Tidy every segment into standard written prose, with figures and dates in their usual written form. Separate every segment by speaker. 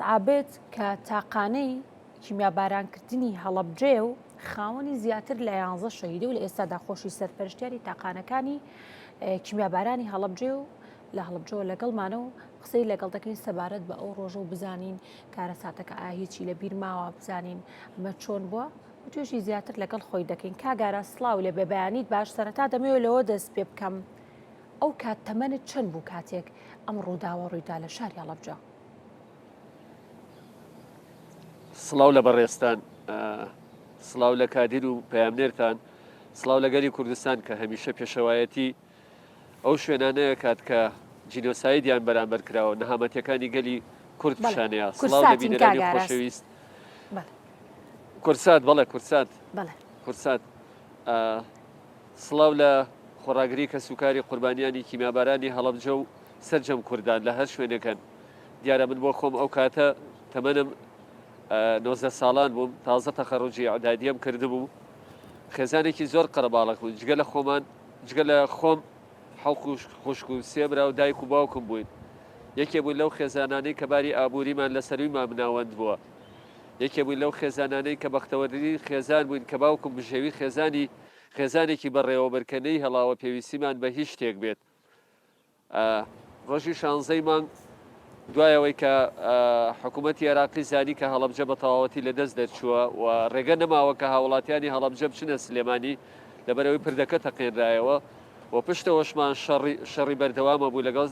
Speaker 1: ئاسعابێت کە تاقانەی کیمیابارانکردنی هەڵەبجێ و خاوەنی زیاتر لە 11 شەهیدی و لە ئێستادا خۆشی سەرپەرشتیاری تاقانەکانی کیمیابارانی هەڵەبجێ و لە هەڵەبجەوە لەگەڵمانە و قسەی لەگەڵ دەکەین سەبارەت بە ئەو ڕۆژە و بزانین کارە ساتەکە هیچی لە بیر ماوە بزانین ئەمە چۆن بووە و توێژی زیاتر لەگەڵ خۆی دەکەین. کاگارە سڵاو لێ بێ بەیانیت باش سەرەتا دەمەوێت لەوە دەست پێ بکەم ئەو کات تەمەنت چەند بوو کاتێک ئەم ڕووداوە ڕوویدا لە شاری هەڵەبجە؟
Speaker 2: سڵاو لە بەڕێستان، سڵاو لە کادیر و پەیامنێرتان، سڵاو لەگەری کوردستان کە هەمیشە پێشەوایەتی ئەو شوێنانەیە کات کە جینۆسایدیان بەرامبەر کراوە نەهامەتیەکانی گەلی کورد پیشانەیە. سڵاو لە بینەرانی خۆشەویست. کورسات بەڵێ کورسات سڵاو لە خۆڕاگری کە سوکاری قوربانیانی کیمیابارانی هەڵەبجە و سەرجەم کوردان لە هەر شوێنەکەن. دیارە من بۆ خۆم ئەو کاتە تەمەنم 19 ساڵان بووم، تازە تەخەڕوجی عەدادیەم کردبوو. خێزانێکی زۆر قەرەباڵغ بوون، جگە لە خۆم حەڵق و خوشک و سێ برا و دایک و باوکم بووین. یەکێ بووین لەو خێزانانەی کە باری ئابووریمان لەسەرویمان مناوەند بووە. یەکێ بووین لەو خێزانانەی کە بەختەوەری خێزان بووین کە باوکم بژێوی خێزانێکی بەڕێوەبەرکەنەی هەڵاوە پێویستیمان بە هیچ شتێک بێت. ڕۆژی 16 مانگ دوایەوەی کە حکوومەتی عێراقی زانی کە هەڵەبجە بە تەواوەتی لەدەست دەرچووە و ڕێگە نەماوە کە هاوڵاتیانی هەڵەبجە بچنە سلێمانی لەبەرەوەی پردەکە تەقێنرایەوە و پشتەوەشمان شەڕی بەردەوامە بوو لەگەڵ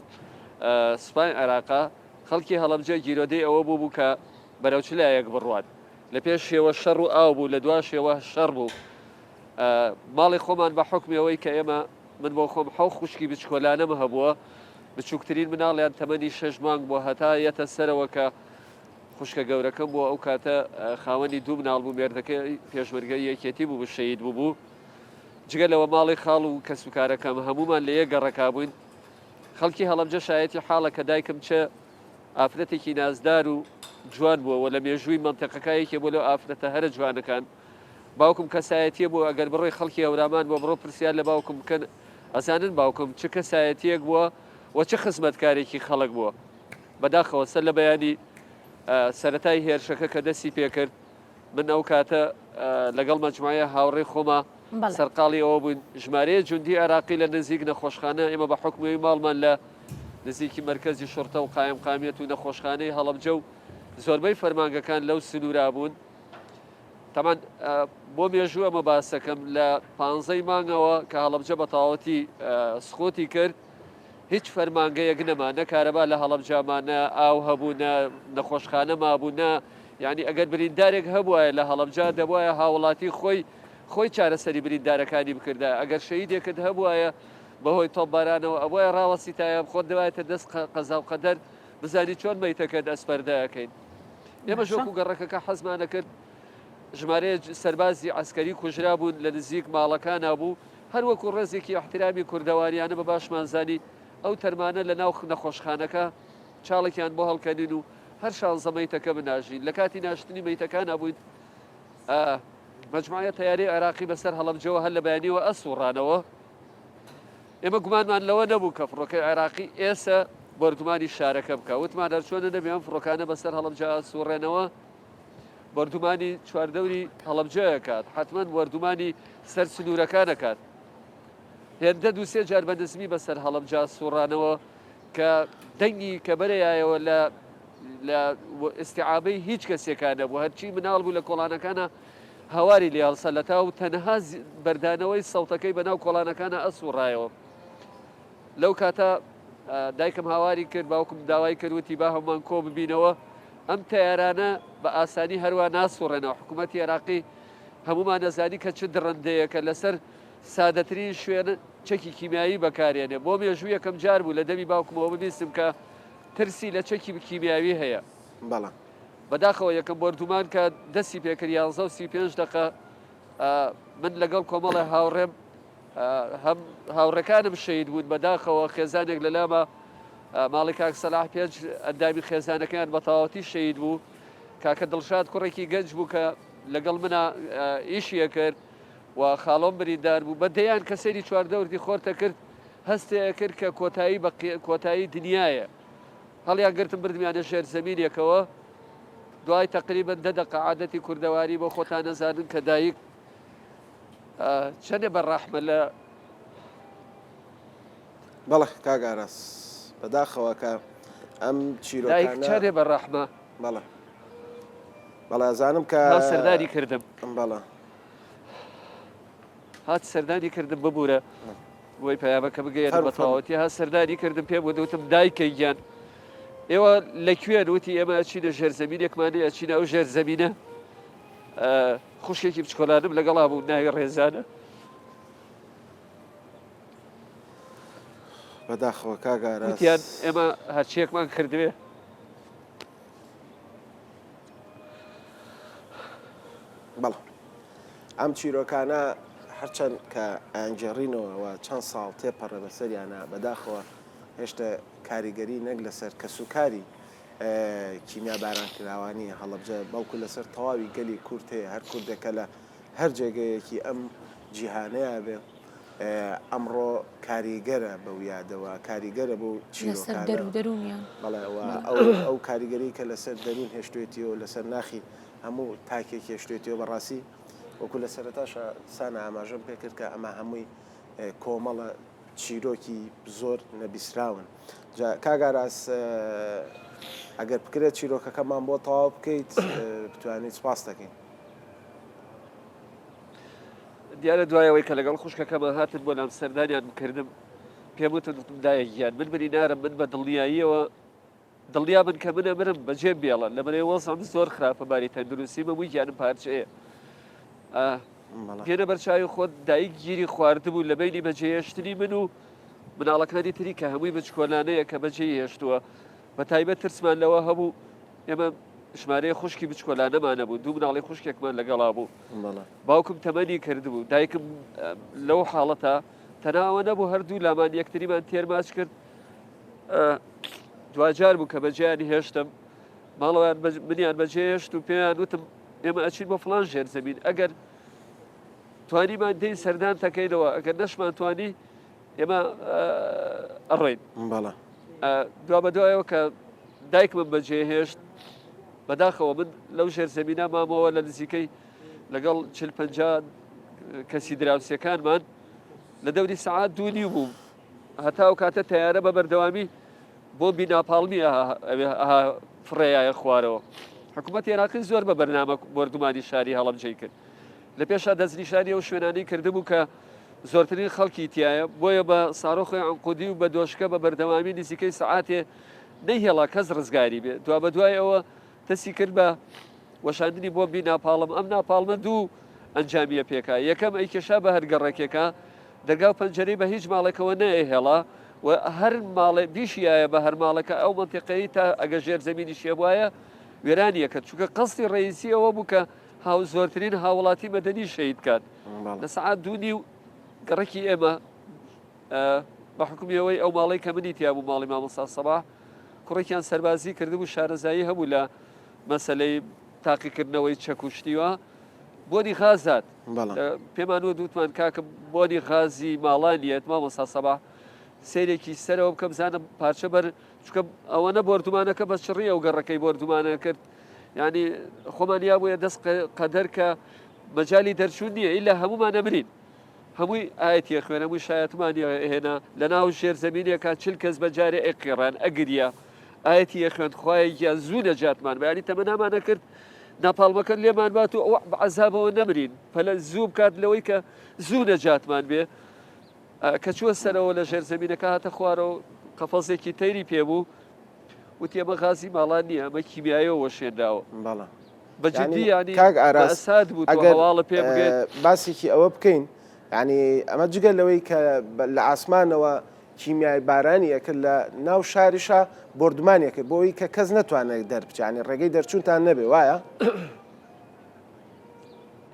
Speaker 2: سوپای عێراقا. خەڵکی هەڵەبجە گیرۆدەی ئەوە بوو کە بەرەو چ لایەک بڕوات. لە پێش شێوە شەڕ و ئاو بوو، لە دوا شێوە شەڕ بوو. ماڵی خۆمان بە حکمیەوەی کە ئێمە من بۆ خۆم حەو خوشکی بچکۆلانەمە هەبووە، بچووکترین مناڵیان تەمەنی 6 مانگ بۆ هەتا یەتە سەرەوە کە خوشکە گەورەکەم بووە. ئەو کاتە خاوەنی دوو مناڵ بوو، مێردەکەی پێشمەرگەی یەکێتی بوو، شەهید بوو. جگە لەوە ماڵی خاڵ و کەسوکارەکەم هەمومان لە یەک گەڕەکا بووین. خەڵکی هەڵەبجە شایەتی حاڵە کە دایکم چە ئافرەتێکی نازدار و جوان بووە لە مێژووی مەنتەقەکایەکی بۆ لەو ئافرەتە هەرە جوانەکان. باوکم کەسایەتیە بوو، ئەگەر بڕۆی خەڵکی هەورامان بۆ بڕۆ پرسیار لە باوکم بکەن ئەزانن باوکم چ کەسایەتیەک بووە و چه خزمەتکارێکی خەڵک بووە. بەداخەوە سەر لە بەیانی سەرەتای هێرشەکە کە دەستی پێکرد، من ئەو کاتە لەگەڵ مەجموعە هاوڕێی خۆمە سەرقاڵی ئەوە بووین ژمارەیە جوندی عێراقی لە نزیک نەخۆشخانە ئێمە بە حکومی ماڵمان لە نزیکی مرکزی شورتە و قایمقامیەت و نەخۆشخانەی هەڵەبجە و زۆربەی فەرمانگەکان لەو سنوورا بوون. تەمان بۆ مێژوو ئەمە باسەکەم لە 15 مانگەوە کە هەڵەبجە بە تەواوەتی سقوتی کرد، هیچ فەرمانگەیەک نەما، نە کارەبا لە هەڵەبجامانە، ئاو هەبوونە، نەخۆشخانە مابوونە. یعنی ئەگەر بریندارێک هەبووایە لە هەڵەبجا دەبوایە هاوڵاتی خۆی چارەسەری بریندارەکانی بکردە. ئەگەر شەهیدێکت هەبوایە بەهۆی تۆپبارانەوە ئەوە ڕاوەسیتایە خۆت دەوایەتە دەست قەزا و قەدەر بزانی چۆن مەیتەکەت ئەسپەردەکەین. ئێمە ژۆکو گەڕەکەکە حەزمانە کرد ژمارەیە سەربازی عەسکەری کوژرا بوون لە نزیک ماڵەکانە بوو، هەروەکو ڕێزێکی احترامی کوردەواریانە بە باشمان زانی ئەو تەرمانە لە ناو نەخۆشخانەکە چاڵێکیان بۆ هەڵکەنین و هەر 16 مەیتەکە بناژین. لە کاتی ناشتنی مەیتەکان ئەبووین مەجموعە تەیاری عێراقی بەسەر هەڵەبجەوە هەر لە بەیانیەوە ئەسوڕانەوە. ئێمە گومانمان لەوە نەبوو کە فڕۆکەی عێراقی ئێستا بەردومانی شارەکە بکە. وتمان هەرچۆنە نەبێ ئەم فڕۆکانە بەسەر هەڵەبجە ئەسوڕێنەوە بەردومانی چواردەوری هەڵەبجەیە کات، حتمما وەردومانی سەر سنوورەکانە کات. هێندە دووسێ جار بە نزمی بەسەر هەڵەبجە سوڕانەوە کە دەنگی کە بەرەیایەوە لە ئستیعابەی هیچ کەسێکان نەبوو، هەرچی مناڵ بوو لە کۆڵانەکانە هەواری لێ هەڵسەلەتا و تەنها بەردانەوەی سەوتەکەی بەناو کۆڵانەکانە ئەسوڕایەوە. لەو کاتە دایکم هاواری کرد، باوکم داوای کردوتی با هەمومان کۆ ببینەوە ئەم تەیارانە بە ئاسانی هەروە ناسوڕێنەوە. حکوومەتی عێراقی هەمومان نەزانی کە چ دڕندەیە کە لەسەر سادەترین شوێنە چەکی کیمیایی بەکارێنێ. بۆ مێژوو یەکەم جار بوو لە دەمی باوکمەوە ببیستم کە ترسی لە چەکی کیمیاوی هەیە. بەداخەوە یەکەم بەردومان کە دەستی پێکرد 11:35 دقە من لەگەڵ کۆمەڵی هاوڕێم هاوڕەکانم شەهید بوون. بەداخەوە خێزانێک لە لامە ماڵی کاک سەلاح پێنج ئەندامی خێزانەکەیان بە تەواوەتی شەهید بوو. کاکە دڵشاد کوڕێکی گەنج بوو کە لەگەڵ منە ئیشیە کرد و خاڵۆم بریندار بوو. بەدەیان کە سەیری چواردەوردی خۆرتە کرد، هەستەیە کرد کە کۆتایی دنیاە. هەڵیان گرتم بردمیانە ژێر زەمینێکەوە دوای تقریبا 10 دقه عادەتی کوردەواری بۆ خۆتان نەزانن کە دایک چەندێ بەڕەحمە لە
Speaker 3: بەڵێ کاک ئاراس بەداخەوە کە ئەم
Speaker 2: دایک
Speaker 3: چیرۆکانە
Speaker 2: چەندێ بەڕەحمە
Speaker 3: بەڵێ بەڵێ ئەزانم کە
Speaker 2: هات سەردانی کردم
Speaker 3: بەڵێ
Speaker 2: هات سەردانی کردم ببوورە بۆی پەیامەکە بگەێنە بە تەواوەتی ها سەردانی کردم پێم وتم دایکە گیان ئێوە لەکوێن وتی ئێمە ئەچینە ژێرزەمینێکمانەیە ئەچینە ئەو ژێرزەمینە خوشکێکی بچکۆلانم لەگەڵا بوو ناوی ڕێزانە
Speaker 3: بەداخەوە کاک ئاراس
Speaker 2: وتیان ئێمە هەرچیەکمان کردوێ
Speaker 3: بەڵێ ئەم چیرۆکانە هەرچەند کە ئەنجێڕینەوە چەند ساڵ تێپەڕە بەسەریانە بەداخەوە هێشتا کاریگەری نەک لەسەر کەسوکاری کیمیا بارانکراوانی هەڵەبجە بەڵکو لەسەر تەواوی گەلی کورد هەیە هەر کوردەکە لە هەر جێگەیەکی ئەم جیهانەیە بێ ئەمڕۆ کاریگەرە بەو یادەوە کاریگەرە بۆ چیرۆکانە
Speaker 1: دەرونیان
Speaker 3: بەڵێ ئەو کاریگەری کە لەسەر دەرون هێشتوێتیەوە لەسەر ناخی هەموو تاکێک هێشتوێتیەوە بەڕاستی وەکو لە سەرەتاشە سانە ئاماژەم پێ کرد کە ئەمە هەمووی کۆمەڵە چیرۆکی زۆر نەبیسراون کاک ئاراس ئەگەر بکرێت چیرۆکەکەمان بۆ تەواو بکەیت بتوانیت سپاس دەکەین
Speaker 2: دیارە دوایەوەی کە لەگەڵ خوشکەکەمە هاتن بۆ نام سەردانیان بکردم پێم وتن دایە گیان من بری نارم من بە دڵنیاییەوە دڵنیا من کە منە مرم بەجێ بێڵە لە بەرێ وەزم زۆر خراپە باری تەندروستی بەمووی گیانم پارچەیە پێنە بەرچاوی خۆت دایک گیری خواردبوو لە بینی بەجێهێشتنی من و مناڵەکانی تری کە هەمووی بچکۆلانەیە کە بەجێ هێشتووە بە تایبەت ترسمان لەوە هەبوو ئێمە ژمارەیە خوشکی بچکۆلانەمانە بوو دوو مناڵی خوشکێکمان لەگەڵا بوو باوکم تەمەنی کردبوو دایکم لەو حاڵەتە تەناوە نەبوو هەردوو لامان یەکتریمان تێرماچ کرد دوجار بوو کە بەجێیانی هێشتم ماڵەوەیان منیان بەجێ هێشت و پێیان وتم ئێمە ئەچین بۆ فڵان ژێرزەمین ئەگەر توانیمان دەی سەردان تەکەینەوە ئەگەر نەشمان توانی ئێمە ئەڕێین دوا بە دوایەوە کە دایکمم بەجێ هێشت بەداخەوە من لەو ژێرزەمینە مامەوە لە نزیکەی لەگەڵ 40-50 کەسی دراوسەکانمان لە دەوری سەعات 2 بووم هەتا و کاتە تەیارە بە بەردەوامی بۆ بیناپاڵمی فڕێایە خوارەوە حکوومەت عێراقی زۆر بە بەرنامە بردومانی شاری هەڵەبجەی کرد لە پێشا دەستنیشانی ئەو شوێنانەی کردبوو کە زۆرترین خەڵکی تایە بۆیە بە ساڕۆخی عەنقودی و بە دۆشکە بە بەردەوامی نزیکەی سەعاتێ نەیهێڵا کەس ڕزگاری بێ دوا بە دوای ئەوە دەستی کرد بە وەشاندنی بۆ بیناپاڵم ئەم ناپاڵمە دوو ئەنجامیە پێکا یەکەم ئەیکێشا بە هەرگەڕێکێکە دەرگاو پەنجەرەی بە هیچ ماڵێکەوە نەهێڵا و هەر ماڵێ بیشیایە بە هەر ماڵەکە ئەو منتیقەی تا ئەگە ژێرزەمینی شێ وایە وێرانیەکە چونکە قەستی ڕئیسی ئەوە بوو کە زۆرترین هاوڵاتی مەدەنی شەید کات لە سەعات 2 گەڕێکی ئێمە بە حکومیەوەی ئەو ماڵی کە منی تیا بوو ماڵی مامۆستا سەباح کوڕێکیان سەربازی کردبوو شارەزایی هەبوو لە مەسەلەی تاقیکردنەوەی چەکوشتیوە بۆنی غازات پێمان وە دووتمان کاکە بۆنی غازی ماڵانیەت مامۆستا سەباح سیرێکی سەرەوە بکە بزانم پارچە بەر چکە ئەوەنە بردومانەکە بە چڕی ئەو گەڕەکەی بردومانە کرد ینی خۆمان یا بووە دەست قەدەر کە مەجای دەرچوون نییە ئیلا هەمومان نەمرین هەمووی ئاەتی خوێن هەمووی شایەتمانی هێنا لە ناو ژێرزەمینێکە 40 کەس بەجارێ ئەقیڕان ئەگریە ئاەتی خوێن خوایەکیان زوو نەجاتمان بەیانی تەمە نامانە کرد ناپاڵمەکە لێمان بات و ئەو عەزابەوە نەمرین پەلە زوو بکات لەوەی کە زوو نەجاتمان بێ کە چووە سەرەوە لە ژێرزەمینەکە هاتە خوارەوە قەفەزێکی تەیری پێبوو وتی ئەمە غازی ماڵان نییە ئەمە کیمیایەوە شێنراوە بەجددی ینی ئەساد بوو هەواڵە پێ بگێت
Speaker 3: باسێکی ئەوە بکەین ینی ئەمە جگە لەوەی کە لە ئاسمانەوە کیمیای بارانی ئەکرد لە ناو شاریشە بردمانێکرد بۆی کە کەس نەتوانێت دەربچانی ڕێگەی دەرچوونتان نەبێ وایە؟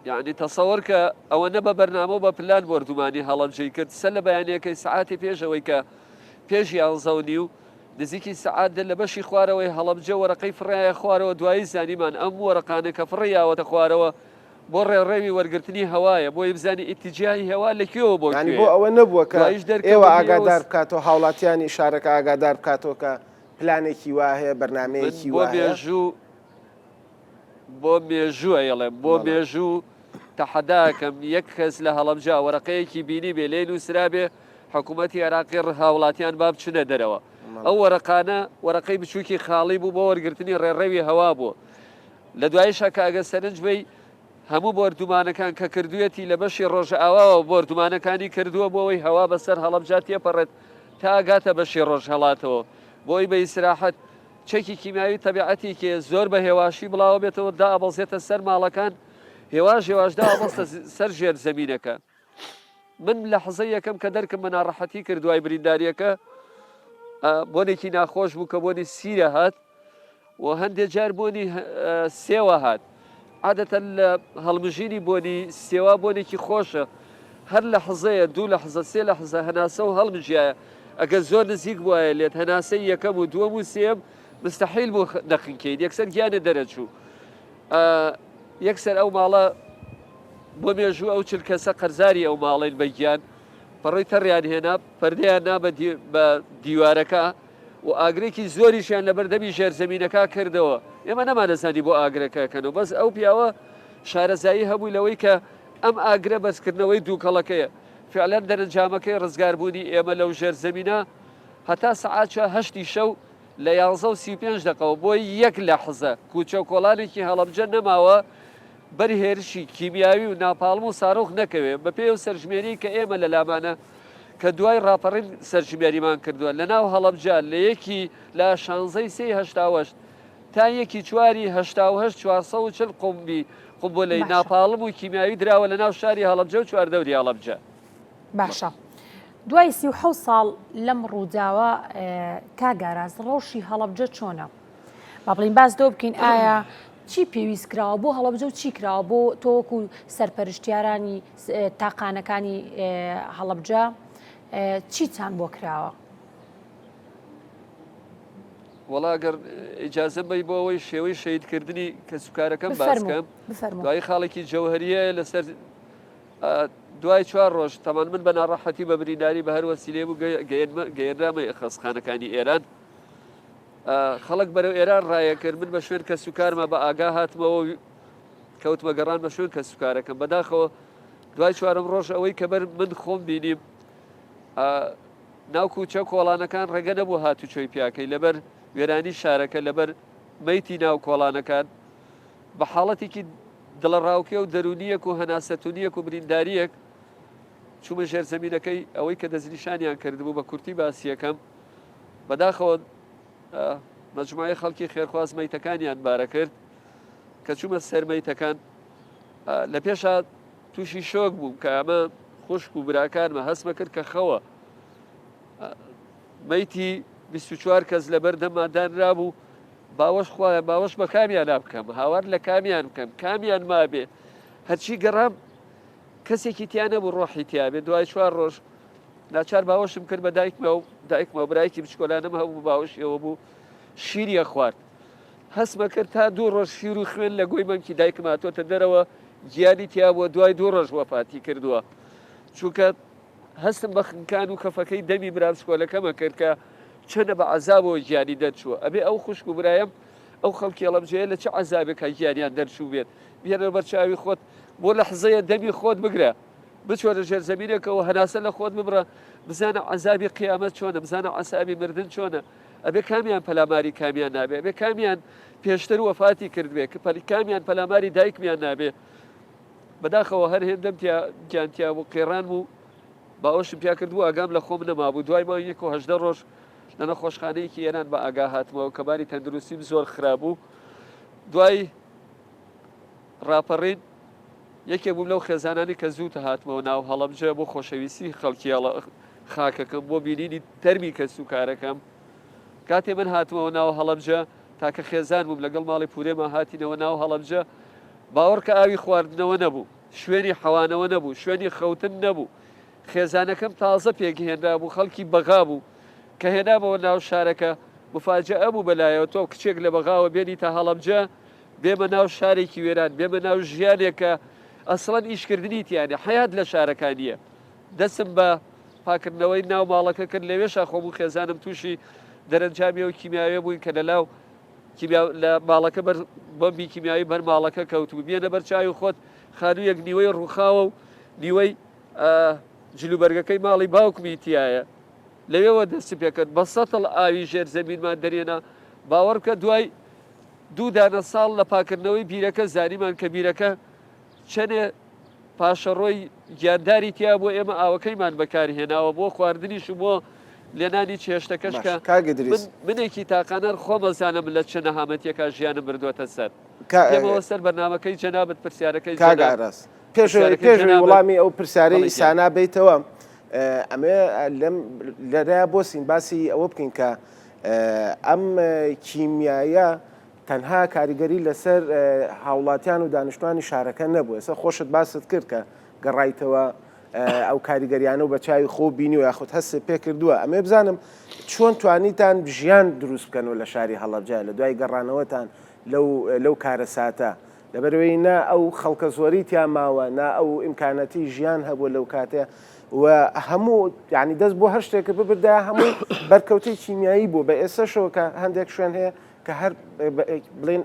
Speaker 2: یعنی تەسەوەر کە ئەوە نە بە بەرنامە بە پلان بردومانی هەڵەبجەی کرد سەر لە بەیانەکەی سعاتی پێشەوەی کە پێش 11 و نزیکی سعات لە بەشی خوارەوەی هەڵەبجە وەرەقەی فڕایە خوارەوە دوایی زانیمان ئەم وەرەقانە کە فڕیاوەتە خوارەوە بۆ ڕێڕێوی وەرگرتنی هەوایە بۆ بزانانی ئیتیجایی هەوا لەکوێوە بۆ
Speaker 3: بۆ ئەوە نەبووە کە ئێوە ئاگادار بکاتەوە هاوڵاتیانی شارەکە ئاگادار بکاتەوە کە پلانێکی وا هەیە بەرنمەیەکی وا
Speaker 2: بێژوو بۆ مێژووە ئێڵێم بۆ مێژوو تەحەداکەم یەک کەس لە هەڵەبجا وەرەقەیەکی بینی بێ لێ نووسرا بێ حکوومەتتی عێراقی هاوڵاتیان با بچنە دەرەوە ئەو وەرەقانە وەرەقەی بچووکی خاڵی بوو بۆ وەرگرتنی ڕێڕەوی هەوا بوو لە دوایشە کاگە سەرنج بی هەموو بۆردومانەکان کە کردوێتی لە بەشی ڕۆژە ئاواوە بۆردومانەکانی کردووە بۆەوەی هەوا بەسەر هەڵەبجات تێپەڕێت تا ئاگاتە بەشی ڕۆژ هەڵاتەوە بۆی بە ئیسراحەت چەکی کیمیاوی تەبیعەتی کێ زۆر بە هێواشی بڵاوە بێتەوە دا ئەبەڵزێتە سەر ماڵەکان هێواشدا ئەبەستە سەر ژێر زەمینەکە من لە حەزەی یەکەم کە دەرکم بە ناڕەحەتی کردوای برینداریەکە بۆنێکی ناخۆش بوو کە بۆنی سیرە هات و هەندێک جار بۆنی سێوە هات عادەتەن لە هەڵمژینی بۆنی سێوا بۆنێکی خۆشە هەر لە حەزەیە دوو لە حەزە سێ لە حەزە هەناسە و هەڵمژایە ئەگەر زۆر نزیک بواە لێت هەناسەی یەکەم و دووەم و سێم مستحیل بۆ نەخنکەیت یەکسەر گیانە دەرەچوو یەکسەر ئەو ماڵە بۆ مێژوو ئەو چل کەسە قەرزاری ئەو ماڵین بەگیان پەڕۆی تەڕیان هێنا پەردەیان نا بە دیوارەکە و ئاگرێکی زۆریشیان لە بەردەمی ژێرزەمینەکە کردەوە ئێمە نەمانەزانی بۆ ئاگرەکەکەنەوە بەس ئەو پیاوە شارەزایی هەبووی لەوەی کە ئەم ئاگرە بەسکردنەوەی دووکەڵەکەیە فعلەن دەرەنجامەکەی ڕزگاربوونی ئێمە لەو ژێرزەمینە هەتا سەعاتە هەشتی شەو لە 11:35 دقەوە بۆی یەک لە حەزە کوچە و کۆڵانێکی هەڵەبجە نەماوە بەرهێرشی کیمیاوی و ناپاڵم و ساڕۆخ نەکەوێ بە پێی و سەرژمێری کە ئێمە لە لامانە کە دوای ڕاپەڕین سەرژمێریمان کردووە لە ناو هەڵەبجە لە یەکی لە 16:38 تا یەکی چواری 440 قومبی قومبۆلەی ناپاڵم و کیمیاوی دراوە لە ناو شاری هەڵەبجە و چواردەوری هەڵەبجە
Speaker 1: باشە دوای 37 ساڵ لەم ڕووداوە کاگاراز ڕۆژی هەڵەبجە چۆنە با بڵین باس دۆ بکەین ئایا چی پێویست کراوە بۆ هەڵەبجە و چی کراوە بۆ تۆوەکو سەرپەرشتیارانی تاقانەکانی هەڵەبجە چیتان بۆ کراوە؟
Speaker 2: وەڵا گەر ئیجازە بی بۆ ئەوەی شێوەی شەیدکردنی کەسوکارەکەم باسکەم دوای خاڵێکی جەوهریە لەسەر دوای 4 ڕۆژ تەمان من بە ناڕەحەتی بە برینداری بە هەر وەسیلێ بوو گەیەنرامە خەسخانەکانی ئێران خەڵک بەرەو ئێران ڕایە کرد من بە شوێن کەسوکارمە بە ئاگا هاتمەوە کەوتمە گەڕان بە شوێن کەسوکارەکەم بەداخەوە دوای 4م ڕۆژ ئەوەی کە بەر من خۆم بینیم ناو کوچە کۆڵانەکان ڕێگە نەبوو هاتوچۆی پیاکەی لەبەر وێرانی شارەکە لەبەر مەیتی ناو کۆڵانەکان بە حاڵەتێکی دڵە ڕاوکێ و دەرونیەک و هەناسەتونیەک و برینداریەک چوومە ژێرزەمینەکەی ئەوەی کە دەستنیشانیان کردبوو بە کورتی باسیەکەم بەداخەوە مەجموعی خەڵکی خێرخواز مەیتەکانیان بارە کرد کە چوومە سەرمەیتەکان لە پێشە تووشی شۆک بووم کە ئەمە خوشک و براکانمە هەستمە کرد کە خەوە مەیتی 24 کەس لەبەر دەمادانرا بوو باوەش خوایە باوەش بە کامیان بکەم هاوار لە کامیان بکەم کامیان مابێ هەرچی گەڕام کەسێکی تیانە بوو ڕۆحی تیابێ دوای 4 ڕۆژ ناچار باوەشم کرد بە دایکمە برایکی بچکۆلانم هەبوو باوەشیەوە بوو شیریە خوارد هەستمە کرد تا 2 ڕۆژ شیر و خوێن لە گۆی مەمکی دایکم هاتۆتە دەرەوە گیانی تیا بووە دوای 2 ڕۆژ وەفاتی کردووە چونکە هەستم بە خنکان و کەفەکەی دەمی برا بچکۆلەکەمە کرد کە چەنە بە عەزابەوە گیانی دەرچووە ئەبێ ئەو خوشک و برایم ئەو خەڵکی هەڵەبجەیە لە چه عەزابێکە گیانیان دەرچوو بێت بێنە بەرچاوی خۆت بۆ لە حزەیە دەمی خۆت بگرە بچۆ لە ژێرزەمینێکەوە هەناسە لە خۆت ببڕە بزانە عەزابی قیامەت چۆنە بزانە عەزابی مردن چۆنە ئەبێ کامیان پەلاماری کامیان نابێ ئەبێ کامیان پێشتر وەفاتی کردبێ کە کامیان پەلاماری دایکمیان نابێ بەداخەوە هەر هێندەم گیانتیا بوو قێڕان بوو باوەشم پیا کردبوو ئاگام لە خۆم نەمابوو دوای ماوەی 1 ڕۆژ لە نەخۆشخانەیەکی ئێران بە ئاگا هاتمەوە کە باری تەندروستیم زۆر خراپبوو دوای ڕاپەڕین یەکێک بووم لەو خێزانانی کە زووتە هاتمەوە ناو هەڵەبجە بۆ خۆشەویستی خەڵکی خاکەکەم بۆ بینینی تەرمی کەسوکارەکەم کاتێ من هاتمەوە ناو هەڵەبجە تاکە خێزان بووم لەگەڵ ماڵی پورێمە هاتینەوە ناو هەڵەبجە باوەڕ کە ئاوی خواردنەوە نەبوو شوێنی حەوانەوە نەبوو شوێنی خەوتن نەبوو خێزانەکەم تازە پێکهێنرا بوو خەڵکی بەغا بوو کە هێنامەوە ناو شارەکە مفاجئە بوو بەلایەوە تۆ کچێک لە بەغاوە بێنی تا هەڵەبجە بێمە ناو شارێکی وێران بێمە ناو ژیانێکە ئەسڵەن ئیشکردنی تیانە حیات لە شارەکانیە دەسم بە پاکردنەوەی ناو ماڵەکە کرد لەوێشا خۆم و خێزانم تووشی دەرەنجامی و کیمیاوێ بووین کە لەلاو لە ماڵەکە بەمبی کیمیایی بەر ماڵەکە کەوتبوو بێنە بەرچاوی خۆت خانوویەک نیوەی ڕووخاوە و نیوەی جلوبەرگەکەی ماڵی باوکمی تایە لەوێەوە دەست پێکرد بە سەتڵ ئاوی ژێر زەمینمان دەرێنە باوەڕ بکە دوای 2 دانە ساڵ لە پاکردنەوەی بیرەکە زانیمان کە بیرەکە چەنێ پاشەڕۆی گیانداری تیا بۆ ئێمە ئاوەکەیمان بەکارهێناوە بۆ خواردنیش و بۆ لێنانی چێشتەکەش کە منێکی تاقانەر خۆمەزانم لە چ نەهامەتێکا ژیانم بردووەتە سەر ئێمەوە سەر بەرنامەکەی جەنابەت پرسیارەکەی
Speaker 3: کاگاڕاست پێشوەی وەڵامی ئەو پرسیارەی سانا بیتەوە ئەمێ لەرای بۆسین باسی ئەوە بکەین کە ئەم کیمیایە تەنها کاریگەری لەسەر هاوڵاتیان و دانیشتوانی شارەکە نەبوو ئێستا خۆشت باست کرد کە گەڕایتەوە ئەو کاریگەریانە و بە چاوی خۆ بینی و یاخود هەست پێ کردووە ئەمێ بزانم چۆن توانیتان ژیان دروست بکەن و لە شاری هەڵەبجە لە دوای گەڕانەوەتان لەو کارە ساتە لەبەرەوەی نا ئەو خەڵکە زۆری تیا ماوە نا ئەو ئیمکانەتی ژیان هەبوو لەو کاتێ و هەموو یعنی دەست بۆ هەر شتێکە ببردا هەموو بەرکەوتەی کیمیایی بوو بە ئێستاشەوە کە هەندێک شوێن هەیە کە هەر بڵێن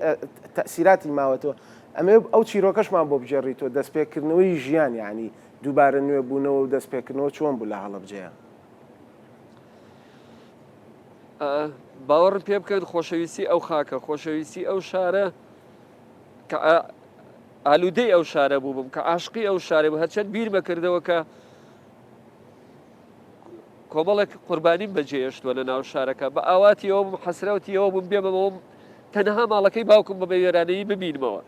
Speaker 3: تەسیراتی ماوەتەوە ئەمێ ئەو چیرۆکەشمان بۆ بجێڕیتەوە دەستپێکردنەوەی ژیان یعنی دووبارە نوێ بوونەوە و دەستپێکردنەوە چۆن بوو لە هەڵەبجەیە
Speaker 2: باوەڕ پێ بکەن خۆشەویستی ئەو خاکە خۆشەویستی ئەو شارە کە ئالوودەی ئەو شارە بوو بم کە عاشقی ئەو شارە بوو هەرچەند بیرمە کردەوە کە کۆمەڵێک قوربانیم بەجێهێشتووە لە ناو شارەکە بە ئاواتیەوە بم حەسراوتیەوە بم بێمەوەم تەنها ماڵەکەی باوکم بە وێرانەیی ببینمەوە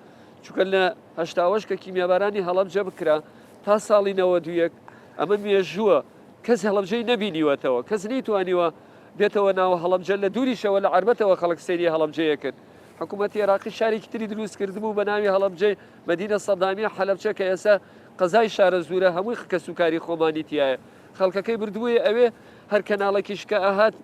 Speaker 2: چونکە لە هەشتاوەش کە کیمیابارانی هەڵەبجە بکرا تا ساڵی 92 ئەمە مێژووە کەس هەڵەبجەی نەبینیوەتەوە کەس نەیتوانیوە بێتەوە ناو هەڵەبجە لە دووریشەوە لە عربەتەوە خەڵک سەیری هەڵەبجەیە کرد حکوومەتی عێراقی شارێکی تری دروست کردبوو بە ناوی هەڵەبجەی مەدینە سەدامیە حەلەبجە کە ئێستا قەزای شارە زورە هەمووی کەسوکاری خۆمانی تایە خەڵکەکەی بردبووە ئەوێ هەر کەناڵێکیش کە ئاهات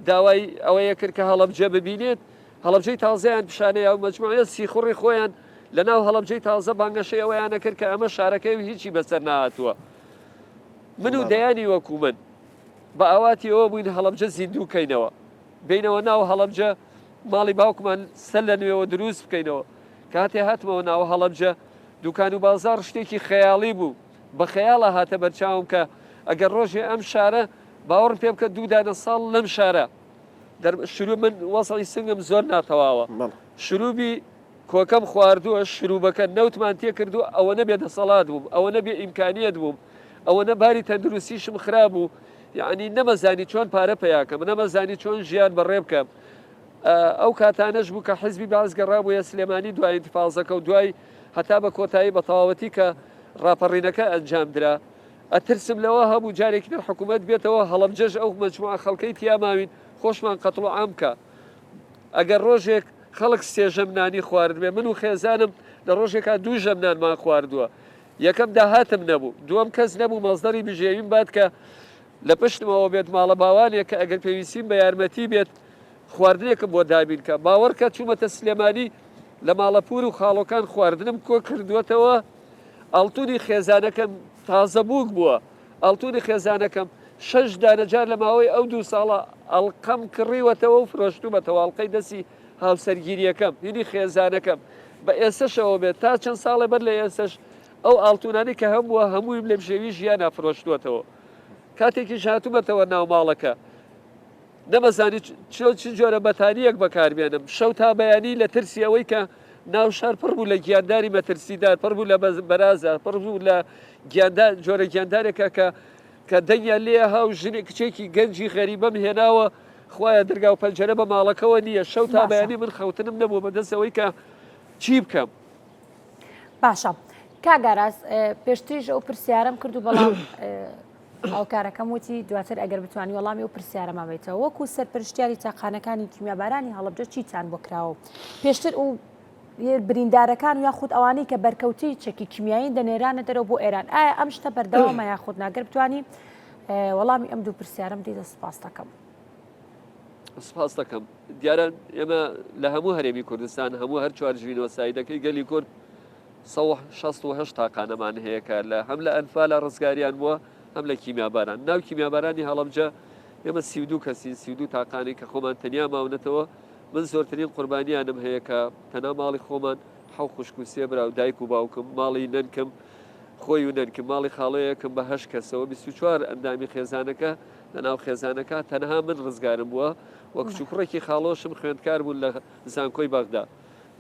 Speaker 2: داوای ئەوەیە کرد کە هەڵەبجە ببینێت هەڵەبجەی تازەیان پیشانەیە و مەجموعە سیخوڕی خۆیان لە ناو هەڵەبجەی تازە بانگەشەی ئەوەیانە کرد کە ئەمە شارەکەی هیچی بەسەر نهاتووە من و دەیانی وەکو من بە ئاواتی ئەوە بووین هەڵەبجە زیندووکەینەوە بینەوە ناو هەڵەبجە ماڵی باوکمان سەر لە نوێەوە دروست بکەینەوە کاتێ هاتمەوە ناو هەڵەبجە دوکان و بازار شتێکی خەیاڵی بوو بە خەیاڵە هاتە بەرچاوم کە ئەگەر ڕۆژێ ئەم شارە باوەڕ پێ بکە 2 دانە ساڵ لەم شارە شروع من وەسەڵی سنگم زۆر ناتەواوە شروعی کۆکەم خواردووە شروبەکە نەوتمان تێ کردو ئەوە نەبێ دەسەڵات بووم ئەوە نەبێ ئیمکانیت بووم ئەوە نەباری تەندروستیشم خراب بوو یعنی نەمەزانی چۆن پارە پیاکەم نەمەزانی چۆن ژیان بەڕێ بکەم ئەو کاتانەش بوو کە حزبی بازگەڕا بووە سلێمانی دوای ئینتیفاڵزەکە و دوای هەتا بە کۆتایی بە تەواوەتی کە ڕاپەڕینەکە ئەنجام درا ئەترسم لەوە هەبوو جارێکی تر حکوومەت بێتەوە هەڵەبجەش ئەو مەجموعە خەڵکەی تیاماوین خۆشمان قەتڵ و عام کە ئەگەر ڕۆژێک خەڵک 3 ژەمنانی خوارد بێ من و خێزانم لە ڕۆژێکا 2 ژەمنانمان خواردووە یەکەم داهاتم نەبوو دووەم کەس نەبوو مەزدەری بژێویم بات کە لە پشتمەوە بێت ماڵە باوانێک کە ئەگەر پێویستیم بە یارمەتی بێت خواردنێکم بۆ دابین کە باوەڕ کە چوومەتە سلێمانی لە ماڵەپور و خاڵۆکان خواردنم کۆ کردووەتەوە ئەڵتونی خێزانەکەم تازە بووک بووە ئەڵتونی خێزانەکەم 6 دانەجار لە ماوەی ئەو 2 ساڵە ئەڵقەم کڕیوەتەوە و فرۆشتومەتەوە ئەڵقەی دەستی هاوسەرگیریەکەم هینی خێزانەکەم بە ئێستشەوە بێت تا چەند ساڵێ بەر لە ئێستش ئەو ئاڵتونانی کە هەمووە هەمووی لە بژێوی ژیانە فرۆشتوەتەوە کاتێکی هاتوومەتەوە ناو ماڵەکە نەمەزانی چ جۆرە بەتانیەک بەکاربێنم شەو تا بەیانی لە ترسی ئەوەی کە ناو شار پڕ بوو لە گیانداری مەترسیدار پڕ بوو لە بەرازە پڕ بوو لە جۆرە گیاندارێکە کە دەنگیان لێ هاو ژنێ کچێکی گەنجی غەریبەم هێناوە خوایە دەرگا و پەنجەرە بە ماڵەکەەوە نییە شەو تا بەیانی من خەوتنم نەبوو بەدەستەوەی کە چی بکەم
Speaker 1: باشە کاگاراز پێشتریش ئەو پرسیارم کرد و بەڵام ئەو کارەکەم وتی دواتر ئەگەر بتوانانی وەڵامی ئەو پرسیارەما بێتەوە وەکو سەرپەرشتیاری تاقانەکانی کیمیابارانی هەڵەبجە چیتان بۆ کراوە پێشتر و بریندارەکان یاخود ئەوانەی کە بەرکەوتی چەکی کیمیایی دەنێرانە دەرەوە بۆ ئێران ئایا ئەم شتە بەردەوامە یاخود ناگەر بتوانی وەڵامی ئەم 2 پرسیارم دیدە سپاس دەکەم
Speaker 2: سپاس دەکەم دیارە ئێمە لە هەموو هەرێمی کوردستان هەموو هەر چوارژوینەوە سایدەکەی گەلی کورد 168 تاقانەمان هەیە کە لە هەم لە ئەنفالە ڕزگاریان بووە هەم لە کیمیاباران ناو کیمیابارانی هەڵەبجە ئێمە 32 کەسین 32 تاقانی کە خۆمان تەنیا ماونەتەوە من زۆرترین قوربانیانم هەیە کە تەنها ماڵی خۆمان حەو خوشک و سێ برا و دایک و باوکم ماڵی نەنکم خۆی و نەنکم ماڵی خاڵەیەکم بە 8 کەسەوە 24 ئەندامی خێزانەکە لەناو خێزانەکە تەنها من ڕزگارم بووە وە کچووکڕێکی خاڵۆشم خوێندکار بوون لە زانکۆی بەغدا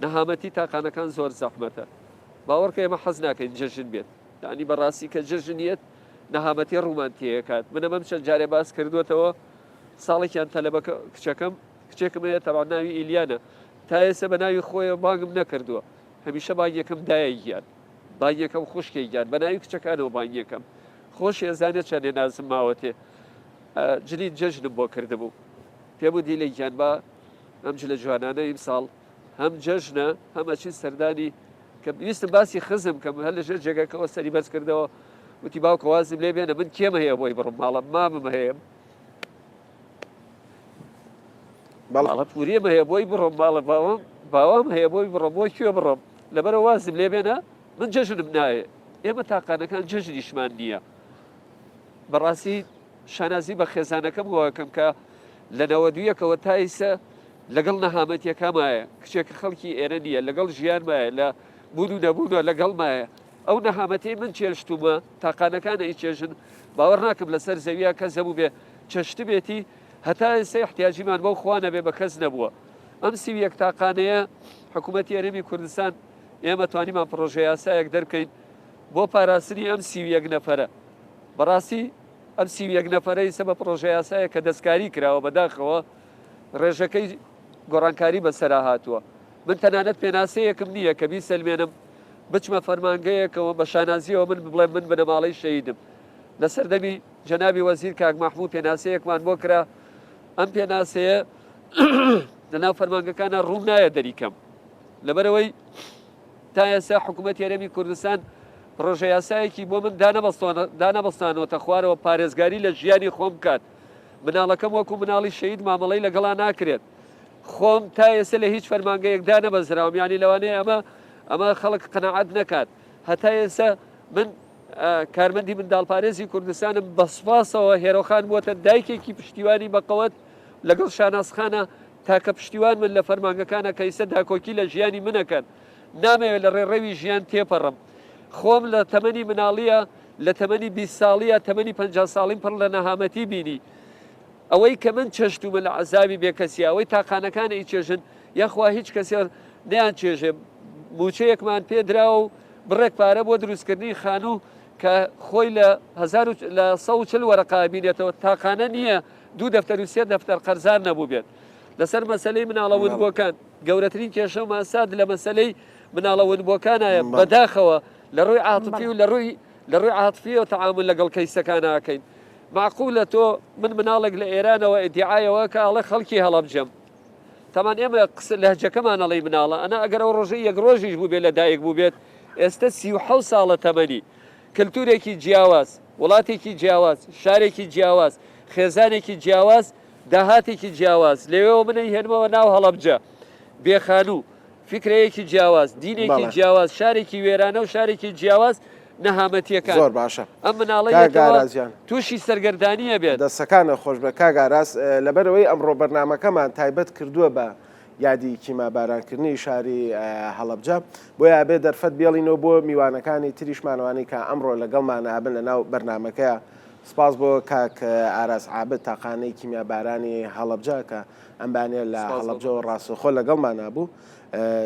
Speaker 2: نەهامەتی تاقانەکان زۆر زەحمەتە باوەڕکە ئێمە حەز ناکەین جەژن بێت یعنی بەڕاستی کە جەژنیت نەهامەتی ڕوومانتیەکات منەمەم چەند جارێ باس کردوێتەوە ساڵێکیان تەلەبەکە کچێکم هەیە تەواو ناوی ئیلیانە تا ئێستا بە ناوی خۆیە بانگم نەکردووە هەمیشە بانگێکم دایە گیان بانگێکم خوشکێ گیان بە ناوی کچەکانەوە بانگێکم خۆش ێزانێت چەندێ نازم ماوەتێ جلی جەژنم بۆ کردبوو پێبوو دیلە گیان بە ئەم جلە جوانانە ئیمساڵ هەم جەژنە هەمەچی سەردانی کە ویستم باسی خزم کەم هەر لەژێر جێگەکەەوە سەری بەرز کردەوە وتی باوکە وازم لێ بێنە من کێمە هەیە بۆی بڕم ماڵم مامم هەیە باڵە پوریەمە هەیە بۆی بڕۆم ماڵە باوام هەیە بۆی بڕۆم بۆی کوێ بڕۆم لەبەرە وازم لێ بێنە من جەژنم نایە ئێمە تاقانەکان جەژنیشمان نییە بەڕاستی شانازی بە خێزانەکەم وەکەم کە لە 92یەکەوە تا ئیسە لەگەڵ نەهامەتیەکەمایە کچێکە خەڵکی ئێرە نییە لەگەڵ ژیانمایە لە بوون و نەبوونەوە لەگەڵمایە ئەو نەهامەتی من چێشتومە تاقانەکانە ئی چێژن باوەڕ ناکەم لەسەر زەویە کەس هەبوو بێ چەشت بێتی هەتا ئێستا احتیاجیمان بەو خوا نەبێ بە کەس نەبووە ئەم سیویەک تاقانەیە حکوومەتی هەرێمی کوردستان ئێمە توانیمان پرۆژە یاسایەک دەرکەین بۆ پاراستنی ئەم سیویەک نەفەرە بەڕاستی ئەم سیویەک نەفەرەی سە بە پرۆژە یاسایە کە دەستکاری کراوە بەداخەوە ڕێژەکەی گۆڕانکاری بەسەرا هاتووە من تەنانەت پێناسەیەکم نییە کە بیسەلمێنم بچمە فەرمانگەیەکەوە بە شانازیەوە من بڵێ من بنەماڵەی شەیدم لەسەر دەمی جەنابی وەزیر کاک مەحموود پێناسەیەکمان بۆ کرا ئەم پێناسەیە لەناو فەرمانگەکانە ڕوون نایە دەریکەم لەبەرەوەی تا ئێستا حکوومەتی هەرێمی کوردستان پرۆژە یاسایەکی بۆ من دانەبەستانەوەتە خوارەوە پارێزگاری لە ژیانی خۆم بکات مناڵەکەم وەکو مناڵی شەید مامەڵەی لەگەڵا ناکرێت خۆم تا ئێستا لە هیچ فەرمانگەیەک دانەبەزراوم یانی لەوانەیە ئەمە خەڵک قەنەعەت نەکات هەتا ئێستا من کارمەندی منداڵپارێزی کوردستانم بەسپاسەوە هێرۆخان بووەتە دایکێکی پشتیوانی بەقەوەت لەگەڵ شانازخانە تاکە پشتیوان من لە فەرمانگەکانە کە ئێستا داکۆکی لە ژیانی منەکەن نامەوێت لە ڕێڕەوی ژیان تێپەڕم خۆم لە تەمەنی مناڵیە لە تەمەنی 20 ساڵیە تەمەنی 50 ساڵیم پڕ لە نەهامەتی بینی ئەوەی کە من چەشتومە لە عەزابی بێکەسیە ئەوەی تاقانەکانی چێژن یاخوا هیچ کەسێ نەیان چێژێ موچەیەکمان پێدراوە و بڕێک پارە بۆ دروستکردنی خانوو کە خۆی لە 140 وەرەقا بینێتەوە تاقانە نییە 2 دەفتەر و 3 دەفتەر قەرزار نەبوو بێت لەسەر مەسەلەی مناڵە ونبووەکان گەورەترین کێشە و ماساد لە مەسەلەی مناڵە ونبووەکانایە بەداخەوە لە ڕووی عاتفی و لە ڕووی عاتفیەوە تەعامل لەگەڵ کەیسەکانەکەین معقولە تۆ من مناڵێک لە ئێرانەوە ئیدعایەوە کە ئەڵێ خەڵکی هەڵەبجەم تامان ئێمە لەهجەکەمان ئەڵێ مناڵە ئەنا ئەگەر ئەو ڕۆژەی یەک ڕۆژیش بوو بێت لە دایک بوو بێت ئێستا 37 ساڵە تەمەنی کللتورێکی جیاواز وڵاتێکی جیاواز شارێکی جیاواز خێزانێکی جیاواز داهاتێکی جیاواز لەوێەوە منەی هێنمەوە ناو هەڵەبجە بێخانوو فکرەیەکی جیاواز دینێکی جیاواز شارێکی وێرانە و شارێکی جیاواز نەهامەتیەکان
Speaker 3: زۆر باشە
Speaker 2: ئەم مناڵەیە تووشی سەرگەردانیە بێت
Speaker 3: دەستەکانە خۆش بە کاگاراس لەبەرەوەی ئەمڕۆ بەرنمەکەمان تایبەت کردووە بە یادی کیمابارانکردنی شاری هەڵەبجە بۆ یابێ دەرفەت بێڵینەوە بۆ میوانەکانی تریشمانەوانی کە ئەمڕۆ لەگەڵمان هابن لە ناو بەرنمەکەیە سپاس بۆ کاک ئاراس عابد تاقانەی کیمیابارانی هەڵەبجە کە ئەمبانێ لە هەڵەبجەوە ڕاستەخۆ لەگەڵمان نبوو